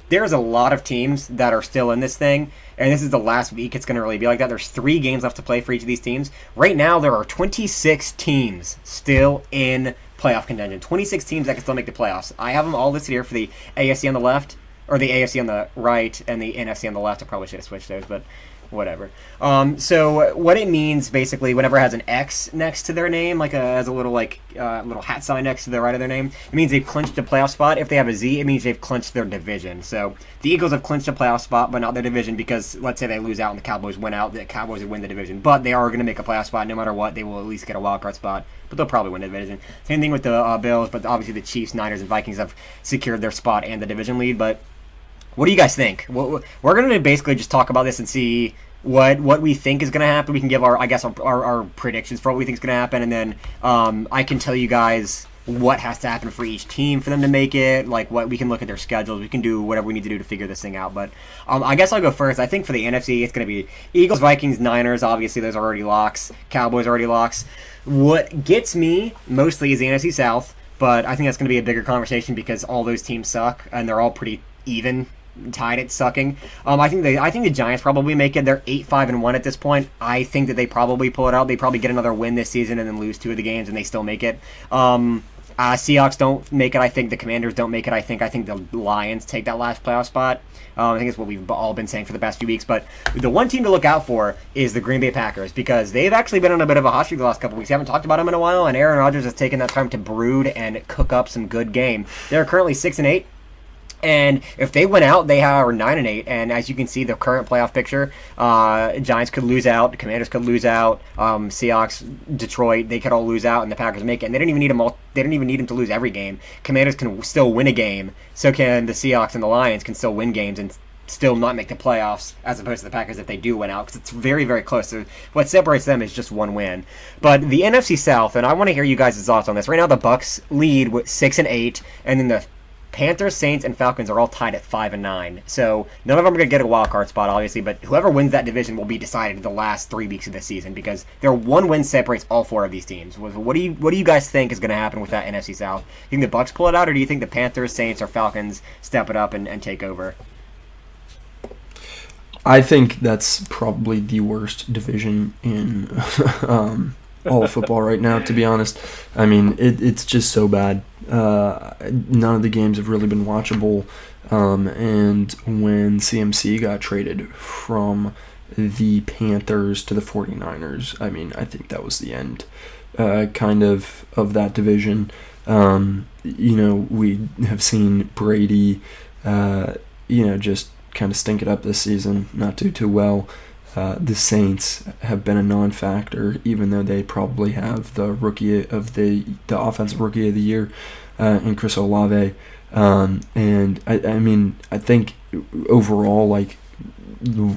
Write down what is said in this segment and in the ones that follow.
there's a lot of teams that are still in this thing, and this is the last week it's going to really be like that. There's 3 games left to play for each of these teams. Right now, there are 26 teams still in playoff contention. 26 teams that can still make the playoffs. I have them all listed here for the AFC on the left, or the AFC on the right, and the NFC on the left. I probably should have switched those, but whatever. So what it means basically, whenever it has an X next to their name, like as a little little hat sign next to the right of their name, it means they've clinched a playoff spot. If they have a Z, it means they've clinched their division. So the Eagles have clinched a playoff spot, but not their division, because let's say they lose out and the Cowboys win out, the Cowboys would win the division. But they are going to make a playoff spot no matter what. They will at least get a wild card spot, but they'll probably win the division. Same thing with the Bills, but obviously the Chiefs, Niners, and Vikings have secured their spot and the division lead. But what do you guys think? We're going to basically just talk about this and see what we think is going to happen. We can give our predictions for what we think is going to happen, and then I can tell you guys what has to happen for each team for them to make it. Like, what we can look at their schedules. We can do whatever we need to do to figure this thing out. But I guess I'll go first. I think for the NFC, it's going to be Eagles, Vikings, Niners. Obviously, those are already locks. Cowboys are already locks. What gets me mostly is the NFC South, but I think that's going to be a bigger conversation because all those teams suck, and they're all pretty even, tied at sucking. I think the Giants probably make it. They're 8-5-1 at this point. I think that they probably pull it out. They probably get another win this season and then lose 2 of the games, and they still make it. Seahawks don't make it. I think the Commanders don't make it. I think the Lions take that last playoff spot. I think it's what we've all been saying for the past few weeks. But the one team to look out for is the Green Bay Packers, because they've actually been on a bit of a hot streak the last couple weeks. We haven't talked about them in a while, and Aaron Rodgers has taken that time to brood and cook up some good game. They're currently 6-8. And if they win out, they are 9-8. And as you can see, the current playoff picture, Giants could lose out, the Commanders could lose out, Seahawks, Detroit, they could all lose out, and the Packers make it. And they don't even need them all. They don't even need them to lose every game. Commanders can still win a game. So can the Seahawks and the Lions can still win games and still not make the playoffs, as opposed to the Packers if they do win out, because it's very, very close. So what separates them is just one win. But the NFC South, and I want to hear you guys' thoughts on this. Right now, the Bucks lead with 6-8, and then the Panthers, Saints, and Falcons are all tied at 5-9. So none of them are going to get a wild card spot, obviously, but whoever wins that division will be decided the last 3 weeks of the season, because their one win separates all 4 of these teams. What do you guys think is going to happen with that NFC South? Do you think the Bucks pull it out, or do you think the Panthers, Saints, or Falcons step it up and take over? I think that's probably the worst division in all of football right now, to be honest. I mean, it's just so bad. None of the games have really been watchable. And when CMC got traded from the Panthers to the 49ers, I mean, I think that was the end kind of that division. We have seen Brady, just kind of stink it up this season, not do too well. The Saints have been a non-factor, even though they probably have the rookie of the offensive rookie of the year in Chris Olave. And I think overall, like,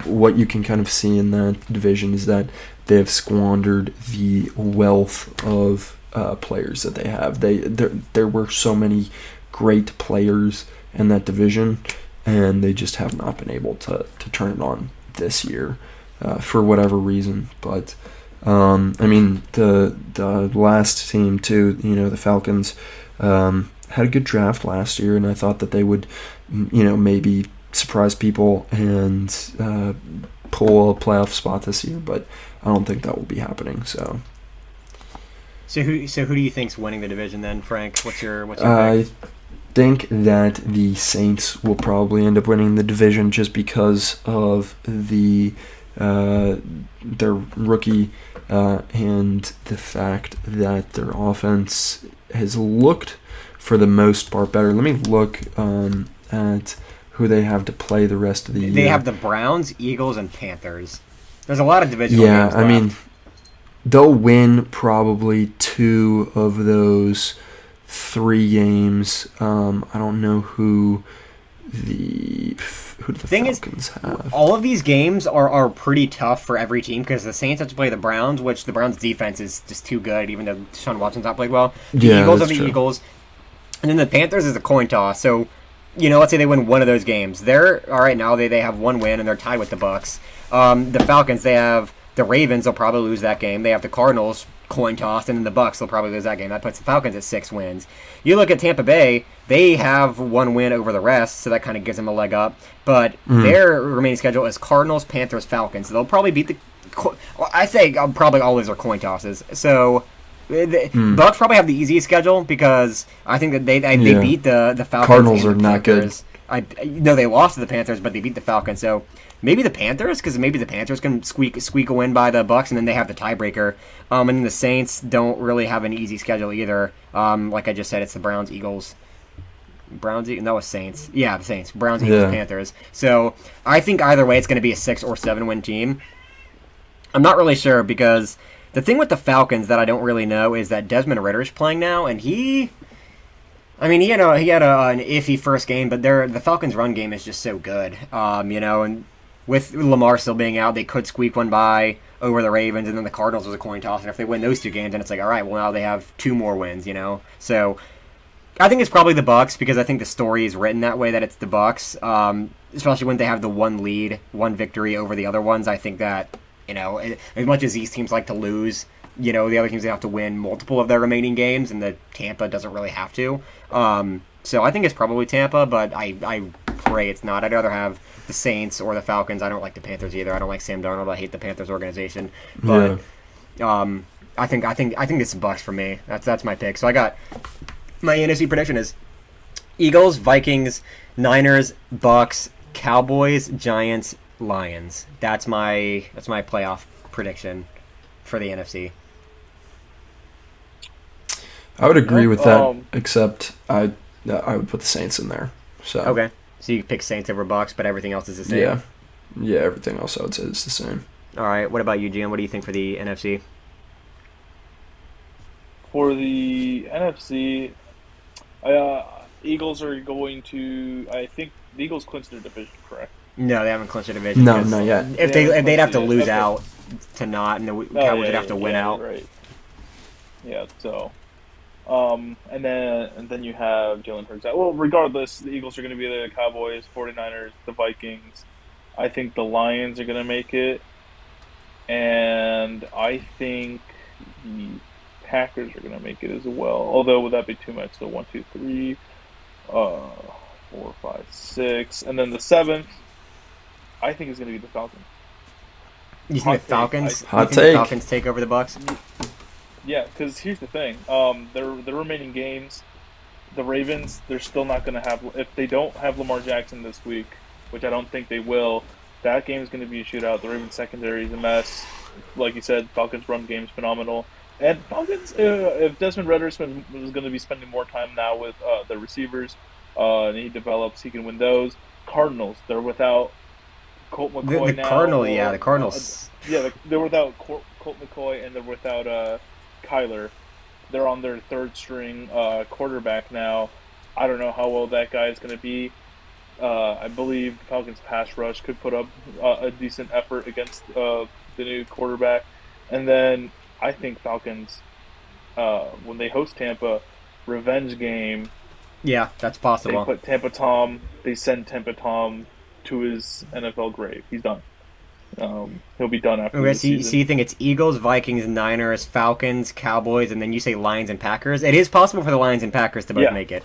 what you can kind of see in that division is that they have squandered the wealth of players that they have. There were so many great players in that division, and they just have not been able to turn it on this year. For whatever reason, but the last team too, the Falcons had a good draft last year, and I thought that they would, maybe surprise people and pull a playoff spot this year, but I don't think that will be happening. So who do you think's winning the division then, Frank? What's your pick? I think that the Saints will probably end up winning the division just because of their rookie and the fact that their offense has looked for the most part better. Let me look at who they have to play the rest of the year. They have the Browns, Eagles, and Panthers. There's a lot of divisional games left. I mean, they'll win probably 2 of those 3 games. I don't know who the Falcons have. All of these games are pretty tough for every team, because the Saints have to play the Browns, which the Browns' defense is just too good, even though Deshaun Watson's not played well. The Eagles are the true. Eagles. And then the Panthers is a coin toss. So, let's say they win one of those games. They're, all right, now they have 1 win, and they're tied with the Bucks. The Falcons, they have The Ravens will probably lose that game. They have the Cardinals coin tossed, and then the Bucks will probably lose that game. That puts the Falcons at 6 wins. You look at Tampa Bay; they have 1 win over the rest, so that kind of gives them a leg up. But their remaining schedule is Cardinals, Panthers, Falcons. So they'll probably beat the. I say probably all these are coin tosses. So the Bucks probably have the easiest schedule because I think that they beat the Falcons. Cardinals and are the not Panthers. No, they lost to the Panthers, but they beat the Falcons. So maybe the Panthers, because maybe the Panthers can squeak a win by the Bucks, and then they have the tiebreaker. And then the Saints don't really have an easy schedule either. Like I just said, it's the Browns, Eagles. No, it's Saints. Yeah, the Saints. Browns, Eagles, Panthers. So I think either way, it's going to be a 6 or 7 win team. I'm not really sure because the thing with the Falcons that I don't really know is that Desmond Ritter's playing now, and he had an iffy first game, but the Falcons' run game is just so good. And with Lamar still being out, they could squeak one by over the Ravens, and then the Cardinals was a coin toss. And if they win those 2 games, then it's like, all right, well now they have 2 more wins. So I think it's probably the Bucks because I think the story is written that way that it's the Bucks, especially when they have the 1 victory over the other ones. I think that as much as these teams like to lose, the other teams have to win multiple of their remaining games, and the Tampa doesn't really have to. So I think it's probably Tampa, but I pray it's not. I'd rather have the Saints or the Falcons. I don't like the Panthers either. I don't like Sam Darnold. I hate the Panthers organization. But I think it's the Bucks for me. That's my pick. So I got my NFC prediction is Eagles, Vikings, Niners, Bucks, Cowboys, Giants, Lions. That's my playoff prediction for the NFC. I would agree with that, except I would put the Saints in there. So okay, so you pick Saints over Bucks, but everything else is the same. Yeah, everything else I would say is the same. All right, what about you, Jim? What do you think for the NFC? For the NFC, Eagles are going to. I think the Eagles clinched their division, correct? No, they haven't clinched their division. No, not yet. If they'd have to lose out to not, and the Cowboys would have to win out. Right. Yeah. So, and then you have Jalen Hurts. Well, regardless, the Eagles are going to be the Cowboys, 49ers, the Vikings. I think the Lions are going to make it, and I think the Packers are going to make it as well. Although, would that be too much? So 1, 2, 3, 4, 5, 6, and then the 7th. I think it's going to be the Falcons. You think the Falcons? The Falcons take over the Bucks? Yeah, because here's the thing: the remaining games, the Ravens, they're still not going to have. If they don't have Lamar Jackson this week, which I don't think they will, that game is going to be a shootout. The Ravens secondary is a mess. Like you said, Falcons run game is phenomenal. And Falcons, if Desmond Ridder is going to be spending more time now with the receivers, and he develops, he can win those. Cardinals, they're without Colt McCoy now. The Cardinals. They're without Colt McCoy, and they're without Kyler. They're on their 3rd string quarterback now. I don't know how well that guy is going to be. I believe Falcons pass rush could put up a decent effort against the new quarterback. And then I think Falcons, when they host Tampa, revenge game. Yeah, that's possible. They send Tampa Tom to his NFL grave. He's done. He'll be done after this season. So you think it's Eagles, Vikings, Niners, Falcons, Cowboys, and then you say Lions and Packers? It is possible for the Lions and Packers to both make it.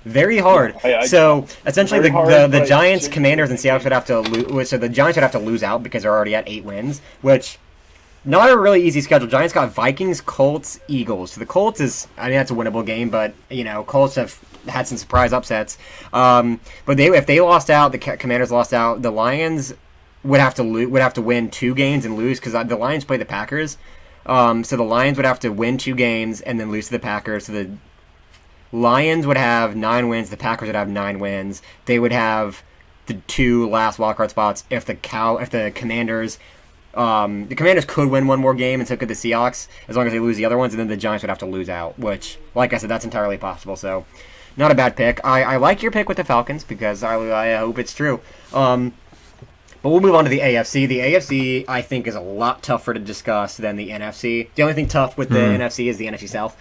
Very hard. So essentially, the Giants, Commanders, and Seahawks would have to lose. So the Giants would have to lose out because they're already at 8 wins, which not a really easy schedule. Giants got Vikings, Colts, Eagles. So the Colts that's a winnable game, but Colts have had some surprise upsets. But if they lost out, the Commanders lost out. The Lions would have to win 2 games and lose because the Lions play the Packers. So the Lions would have to win 2 games and then lose to the Packers. So the Lions would have 9 wins. The Packers would have 9 wins. They would have the 2 last wildcard spots if the Commanders. The Commanders could win 1 more game, and so could the Seahawks, as long as they lose the other ones, and then the Giants would have to lose out, which, like I said, that's entirely possible, so not a bad pick. I like your pick with the Falcons, because I hope it's true. But we'll move on to the AFC. The AFC, I think, is a lot tougher to discuss than the NFC. The only thing tough with the NFC is the NFC South.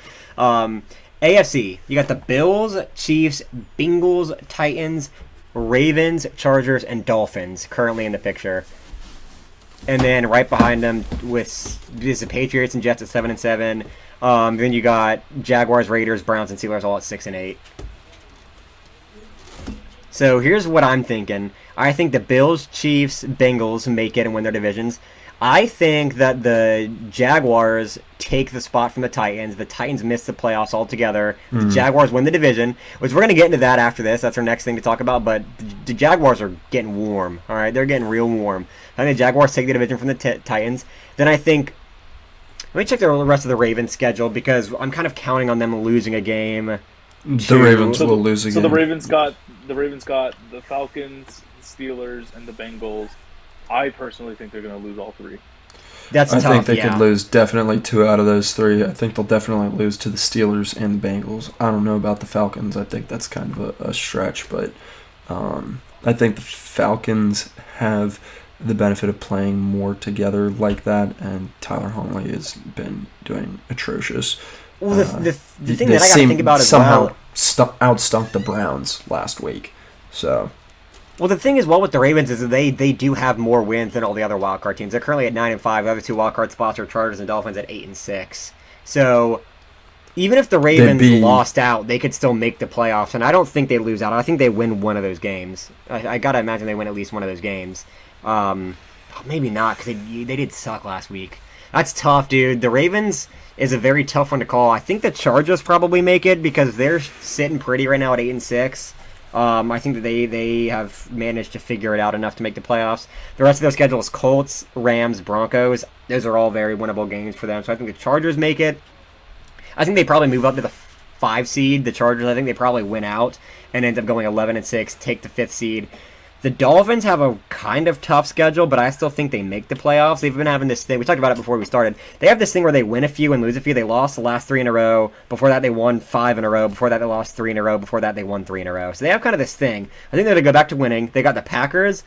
AFC, you got the Bills, Chiefs, Bengals, Titans, Ravens, Chargers, and Dolphins currently in the picture. and then right behind them is the Patriots and Jets at 7-7. Then you got Jaguars, Raiders, Browns, and Steelers all at 6-8. So here's what I'm thinking. I think the Bills, Chiefs, Bengals make it and win their divisions. I think that the Jaguars take the spot from the Titans. The Titans miss the playoffs altogether. The Jaguars win the division, which we're going to get into that after this. That's our next thing to talk about. But the Jaguars are getting warm. All right, they're getting real warm. I think the Jaguars take the division from the Titans. Then I think, let me check the rest of the Ravens schedule because I'm kind of counting on them losing a game. The Ravens will lose again. So the Ravens got the Falcons, the Steelers, and the Bengals. I personally think they're going to lose all three. That's I tough. think they could lose definitely 2 out of those 3. I think they'll definitely lose to the Steelers and the Bengals. I don't know about the Falcons. I think that's kind of a stretch, but I think the Falcons have the benefit of playing more together like that, and Tyler Huntley has been doing atrocious. Well, the thing that I got to think about as well. Somehow outstunk the Browns last week. So. Well, the thing is, with the Ravens is that they do have more wins than all the other wildcard teams. They're currently at 9-5. The other 2 wildcard spots are Chargers and Dolphins at 8-6. So even if the Ravens lost out, they could still make the playoffs, and I don't think they lose out. I think they win one of those games. I gotta imagine they win at least one of those games. Maybe not because they did suck last week. That's tough, dude. The Ravens is a very tough one to call. I think the Chargers probably make it because they're sitting pretty right now at 8-6. I think that they have managed to figure it out enough to make the playoffs. The rest of their schedule is Colts, Rams, Broncos. Those are all very winnable games for them. So I think the Chargers make it. I think they probably move up to the 5 seed. The Chargers, I think they probably win out and end up going 11-6, take the 5th seed. The Dolphins have a kind of tough schedule, but I still think they make the playoffs. They've been having this thing. We talked about it before we started. They have this thing where they win a few and lose a few. They lost the last 3 in a row. Before that, they won 5 in a row. Before that, they lost 3 in a row. Before that, they won 3 in a row. So they have kind of this thing. I think they're going to go back to winning. They got the Packers,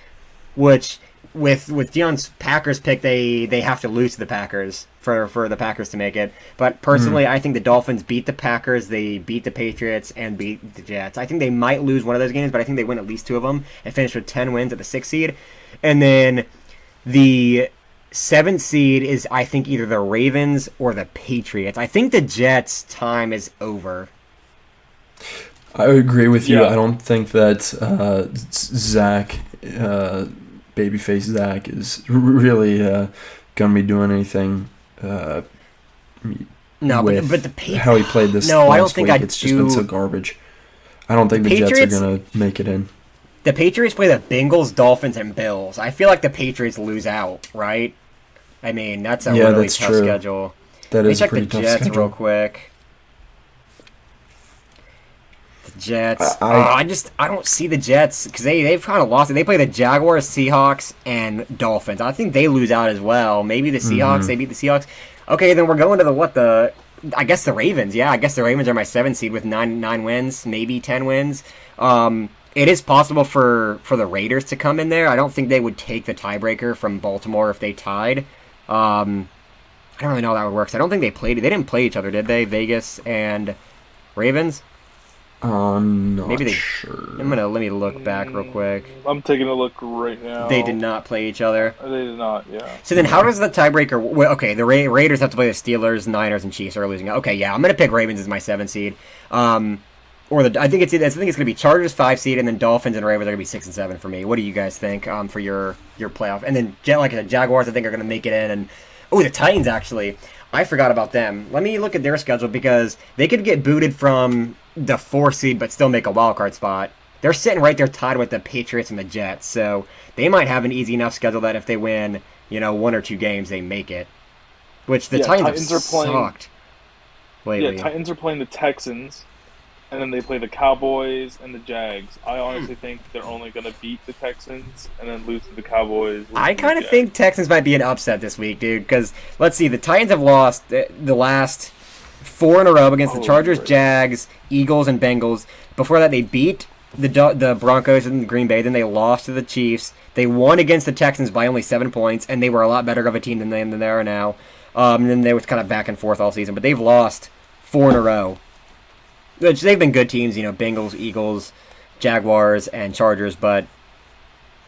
which with Deion's Packers pick, they have to lose to the Packers for the Packers to make it. But personally, I think the Dolphins beat the Packers, they beat the Patriots, and beat the Jets. I think they might lose one of those games, but I think they win at least 2 of them and finish with 10 wins at the 6th seed. And then the 7th seed is, I think, either the Ravens or the Patriots. I think the Jets' time is over. I agree with you. Yeah. I don't think that Zach, babyface Zach, is really going to be doing anything. No, with but the Patriots. how he played this. No, last I don't think week. I It's just been so garbage. I don't think the Jets are going to make it in. The Patriots play the Bengals, Dolphins, and Bills. I feel like the Patriots lose out, right? I mean, that's a really that's tough true. schedule. That Let me is a check pretty the tough Jets schedule. real quick. The Jets. I don't see the Jets because they've kind of lost it. They play the Jaguars, Seahawks, and Dolphins. I think they lose out as well. Maybe the Seahawks. They beat the Seahawks. Okay, then we're going to I guess the Ravens. Yeah, I guess the Ravens are my 7th seed with 9 wins, maybe 10 wins. It is possible for the Raiders to come in there. I don't think they would take the tiebreaker from Baltimore if they tied. I don't really know how that would work. I don't think they played. They didn't play each other, did they? Vegas and Ravens. Not Maybe they. sure. Let me look back real quick. I'm taking a look right now. They did not play each other. They did not, yeah. So then, how does the tiebreaker? Okay, the Raiders have to play the Steelers, Niners, and Chiefs are losing. Okay, yeah, I'm gonna pick Ravens as my 7th seed. I think it's gonna be Chargers 5 seed, and then Dolphins and Ravens are gonna be 6 and 7 for me. What do you guys think for your playoff? And then like I said, Jaguars I think are gonna make it in, and the Titans actually. I forgot about them. Let me look at their schedule because they could get booted from the 4 seed but still make a wild card spot. They're sitting right there tied with the Patriots and the Jets, so they might have an easy enough schedule that if they win, 1 or 2 games, they make it. Which the Titans have sucked lately. Yeah, Titans are playing the Texans, and then they play the Cowboys and the Jags. I honestly think they're only going to beat the Texans and then lose to the Cowboys. I kind of think Texans might be an upset this week, dude, because, let's see, the Titans have lost the last 4 in a row against the Chargers, Jags, Eagles, and Bengals. Before that, they beat the Broncos and Green Bay. Then they lost to the Chiefs. They won against the Texans by only 7 points, and they were a lot better of a team than they are now. And then they was kind of back and forth all season, but they've lost 4 in a row. Which they've been good teams, Bengals, Eagles, Jaguars, and Chargers, but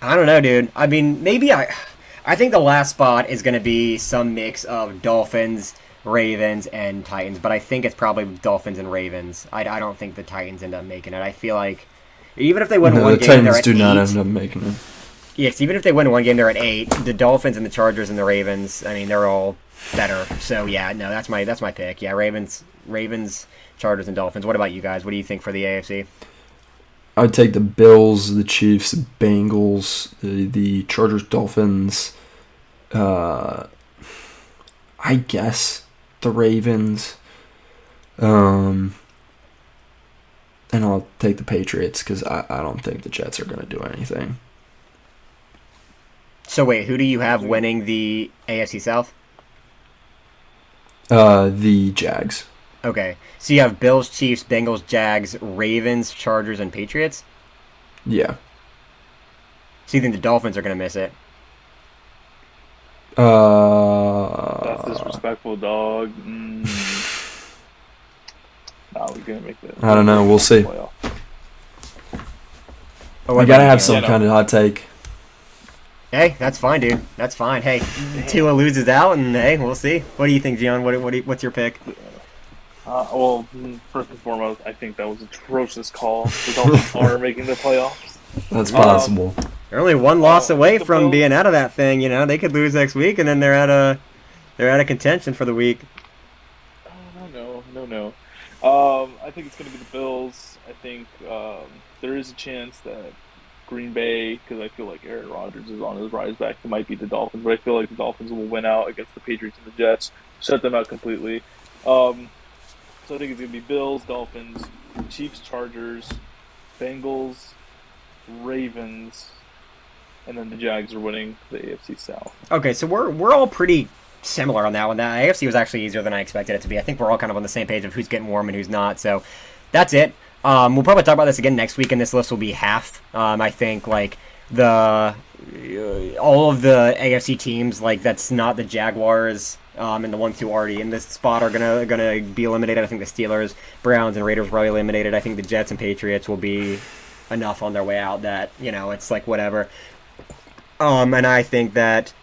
I don't know, dude. I mean, maybe I I think the last spot is going to be some mix of Dolphins, Ravens, and Titans, but I think it's probably Dolphins and Ravens. I don't think the Titans end up making it. I feel like even if they win No, one the game, they're Titans at do not 8. end up making it. Yes, even if they win one game, they're at 8. The Dolphins and the Chargers and the Ravens, I mean, they're all better. So yeah, no, that's my pick. Yeah, Ravens, Chargers, and Dolphins. What about you guys? What do you think for the AFC? I'd take the Bills, the Chiefs, Bengals, the Chargers, Dolphins. I guess the Ravens. And I'll take the Patriots because I don't think the Jets are going to do anything. So wait, who do you have winning the AFC South? The Jags. Okay, so you have Bills, Chiefs, Bengals, Jags, Ravens, Chargers, and Patriots? Yeah. So you think the Dolphins are going to miss it? That's disrespectful, dog. Nah, we're gonna make that. I don't know. We'll see. Oh, I gotta have some kind of hot take. Hey, that's fine, dude. That's fine. Hey, Tua loses out, and hey, we'll see. What do you think, Gian? What's your pick? Well, first and foremost, I think that was an atrocious call. The Dolphins are making the playoffs. That's possible. They're only one loss away the from Bills- being out of that thing. You know, they could lose next week, and then they're out of contention for the week. No. I think it's going to be the Bills. I think there is a chance that Green Bay, because I feel like Aaron Rodgers is on his rise back, it might be the Dolphins, but I feel like the Dolphins will win out against the Patriots and the Jets, shut them out completely. So I think it's going to be Bills, Dolphins, Chiefs, Chargers, Bengals, Ravens, and then the Jags are winning the AFC South. Okay, so we're all pretty similar on that one. That AFC was actually easier than I expected it to be. I think we're all kind of on the same page of who's getting warm and who's not. So that's it. We'll probably talk about this again next week, and this list will be half. I think like all of the AFC teams, like that's not the Jaguars, and the ones who are already in this spot are gonna be eliminated. I think the Steelers, Browns, and Raiders will probably eliminated. I think the Jets and Patriots will be enough on their way out that it's like whatever. And I think that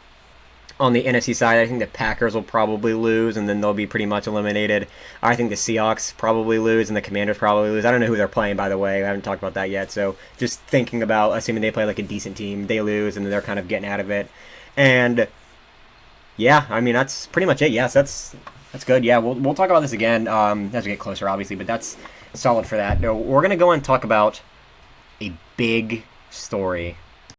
on the NFC side, I think the Packers will probably lose, and then they'll be pretty much eliminated. I think the Seahawks probably lose, and the Commanders probably lose. I don't know who they're playing, by the way. I haven't talked about that yet. So just thinking about, assuming they play like a decent team, they lose, and then they're kind of getting out of it. And yeah, I mean that's pretty much it. Yes, that's good. Yeah, we'll talk about this again as we get closer, obviously. But that's solid for that. No, we're gonna go and talk about a big story